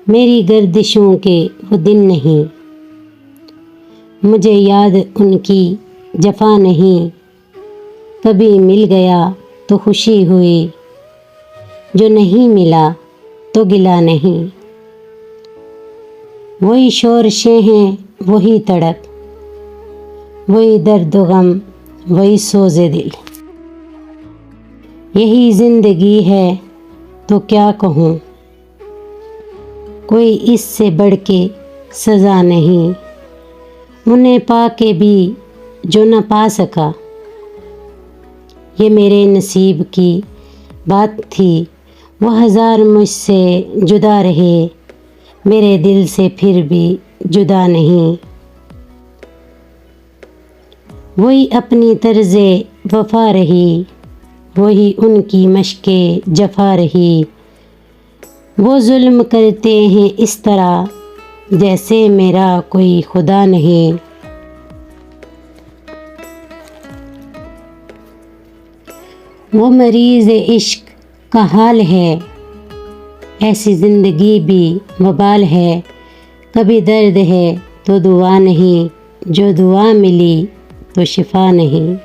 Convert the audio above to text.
मेरी गर्दिशों के वो दिन नहीं, मुझे याद उनकी जफ़ा नहीं। कभी मिल गया तो खुशी हुई, जो नहीं मिला तो गिला नहीं। वही शोरशें हैं, वही तड़प, वही दर्द गम, वही सोज़े दिल। यही ज़िंदगी है तो क्या कहूँ, कोई इससे बढ़ के सज़ा नहीं। उन्हें पा के भी जो न पा सका, ये मेरे नसीब की बात थी। वो हज़ार मुझसे जुदा रहे, मेरे दिल से फिर भी जुदा नहीं। वही अपनी तर्ज़े वफ़ा रही, वही उनकी मशक़े जफ़ा रही। वो जुल्म करते हैं इस तरह, जैसे मेरा कोई खुदा नहीं। वो मरीज़ इश्क का हाल है, ऐसी ज़िंदगी भी वबाल है। कभी दर्द है तो दुआ नहीं, जो दुआ मिली तो शिफा नहीं।